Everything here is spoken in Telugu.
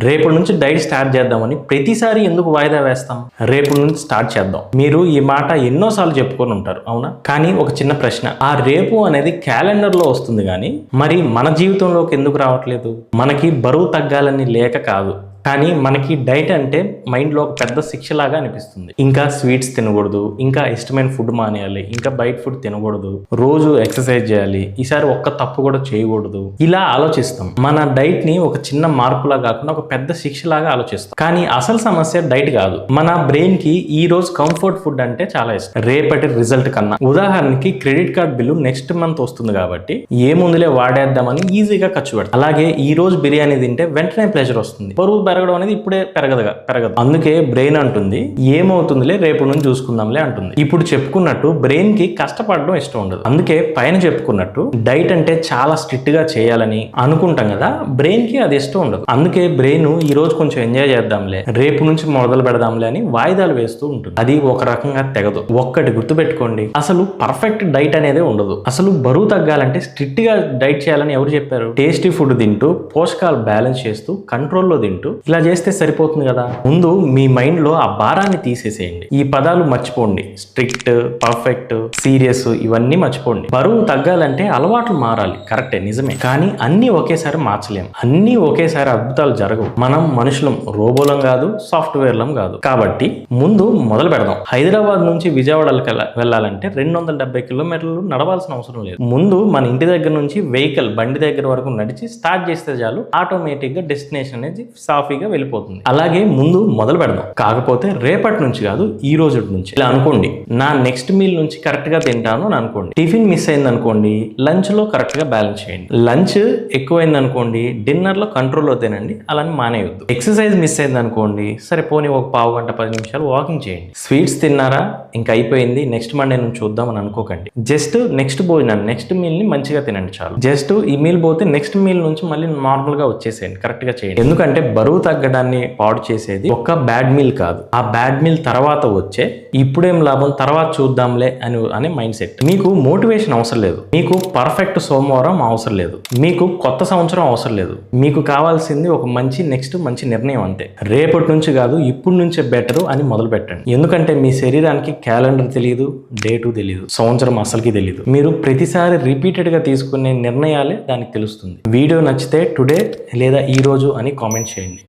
రేపటి నుంచి డైట్ స్టార్ట్ చేద్దామని ప్రతిసారి ఎందుకు వాయిదా వేస్తాం? రేపటి నుంచి స్టార్ట్ చేద్దాం. మీరు ఈ మాట ఎన్నోసార్లు చెప్పుకొని ఉంటారు, అవునా? కానీ ఒక చిన్న ప్రశ్న, ఆ రేపు అనేది క్యాలెండర్ లో వస్తుంది కానీ మరి మన జీవితంలోకి ఎందుకు రావట్లేదు? మనకి బరువు తగ్గాలని లేక కాదు, కానీ మనకి డైట్ అంటే మైండ్లో ఒక పెద్ద శిక్ష లాగా అనిపిస్తుంది. ఇంకా స్వీట్స్ తినకూడదు, ఇంకా ఇష్టమైన ఫుడ్ మానేయాలి, ఇంకా బయట ఫుడ్ తినకూడదు, రోజు ఎక్సర్సైజ్ చేయాలి, ఈసారి ఒక్క తప్పు కూడా చేయకూడదు, ఇలా ఆలోచిస్తాం. మన డైట్ ని ఒక చిన్న మార్పులా కాకుండా ఒక పెద్ద శిక్ష లాగా ఆలోచిస్తాం. కానీ అసలు సమస్య డైట్ కాదు. మన బ్రెయిన్ కి ఈ రోజు కంఫర్ట్ ఫుడ్ అంటే చాలా ఇష్టం, రేపటి రిజల్ట్ కన్నా. ఉదాహరణకి credit card bill next month వస్తుంది కాబట్టి ఏముందులే వాడేద్దామని ఈజీగా ఖర్చు పెడతాం. అలాగే ఈ రోజు బిర్యానీ తింటే వెంటనే ప్లెజర్ వస్తుంది, బరువు పెరగడం అనేది ఇప్పుడే పెరగదు. అందుకే బ్రెయిన్ అంటుంది ఏమవుతుందిలే రేపు నుంచి చూసుకుందాంలే అంటుంది. ఇప్పుడు చెప్పుకున్నట్టు బ్రెయిన్ కి కష్టపడడం ఇష్టం ఉండదు. అందుకే పైన చెప్పుకున్నట్టు డైట్ అంటే చాలా స్ట్రిక్ట్ గా చేయాలని అనుకుంటాం కదా, బ్రెయిన్ కి అది ఇష్టం ఉండదు. అందుకే బ్రెయిన్ ఈ రోజు కొంచెం ఎంజాయ్ చేద్దాంలే, రేపు నుంచి మొదలు పెడదాంలే అని వాయిదాలు వేస్తూ ఉంటుంది. అది ఒక రకంగా తెగదు. ఒక్కటి గుర్తుపెట్టుకోండి, అసలు పర్ఫెక్ట్ డైట్ అనేది ఉండదు. అసలు బరువు తగ్గాలంటే స్ట్రిక్ట్ గా డైట్ చేయాలని ఎవరు చెప్పారు? టేస్టీ ఫుడ్ తింటూ, పోషకాలు బ్యాలెన్స్ చేస్తూ, కంట్రోల్లో తింటూ ఇలా చేస్తే సరిపోతుంది కదా. ముందు మీ మైండ్ లో ఆ భారాన్ని తీసేసేయండి. ఈ పదాలు మర్చిపోండి. స్ట్రిక్ట్, పర్ఫెక్ట్, సీరియస్ ఇవన్నీ మర్చిపోండి. బరువు తగ్గాలంటే అలవాట్లు మారాలి, కరెక్టే, నిజమే. కానీ అన్ని ఒకేసారి మార్చలేము, అన్ని ఒకేసారి అద్భుతాలు జరగవు. మనం మనుషులం, రోబోలం కాదు, సాఫ్ట్వేర్లం కాదు. కాబట్టి ముందు మొదలు పెడదాం. హైదరాబాద్ నుంచి విజయవాడకి వెళ్ళాలంటే 270 కిలోమీటర్లు నడవాల్సిన అవసరం లేదు. ముందు మన ఇంటి దగ్గర నుంచి వెహికల్ బండి దగ్గర వరకు నడిచి స్టార్ట్ చేస్తే చాలు, ఆటోమేటిక్ గా డెస్టినేషన్ అనేది సాఫీగా వెళ్ళిపోతుంది. అలాగే ముందు మొదలు పెడదాం. కాకపోతే రేపటి నుంచి కాదు, ఈ రోజు నుంచి. ఇలా అనుకోండి, నా నెక్స్ట్ మీల్ నుంచి కరెక్ట్ గా తింటాను అని అనుకోండి. టిఫిన్ మిస్ అయింది అనుకోండి, లంచ్ లో కరెక్ట్ గా బ్యాలెన్స్ చేయండి. లంచ్ ఎక్కువైంది అనుకోండి, డిన్నర్ లో కంట్రోల్లో తినండి, అలాని మానేయొద్దు. ఎక్సర్సైజ్ మిస్ అయింది అనుకోండి, సరే పోనీ ఒక పావు గంట 10 నిమిషాలు వాకింగ్ చేయండి. స్వీట్స్ తిన్నారా, ఇంకా అయిపోయింది, నెక్స్ట్ మండే నుంచి చూద్దాం అని అనుకోకండి. జస్ట్ నెక్స్ట్ భోజనాన్ని, నెక్స్ట్ మీల్ ని మంచిగా తినండి చాలు. జస్ట్ ఈ మీల్ పోతే నెక్స్ట్ మీల్ నుంచి మళ్ళీ నార్మల్ గా వచ్చేసేయండి, కరెక్ట్ గా చేయండి. ఎందుకంటే బరువు తగ్గడాన్ని పాడు చేసేది ఒక్క బ్యాడ్ మీల్ కాదు, ఆ బ్యాడ్ మీల్ తర్వాత వచ్చే ఇప్పుడేం లాభం తర్వాత చూద్దాంలే అనే మైండ్ సెట్. మీకు మోటివేషన్ అవసరం లేదు, మీకు పర్ఫెక్ట్ సోమవారం అవసరం లేదు, మీకు కొత్త సంవత్సరం అవసరం లేదు. మీకు కావాల్సింది ఒక మంచి నిర్ణయం అంతే. రేపటి నుంచి కాదు, ఇప్పుడు నుంచే బెటర్ అని మొదలు పెట్టండి. ఎందుకంటే మీ శరీరానికి క్యాలెండర్ తెలియదు, డేటు తెలియదు, సంవత్సరం అసలుకి తెలియదు. మీరు ప్రతిసారి రిపీటెడ్ గా తీసుకునే నిర్ణయాలే దానికి తెలుస్తుంది. వీడియో నచ్చితే టుడే లేదా ఈ రోజు అని కామెంట్ చేయండి.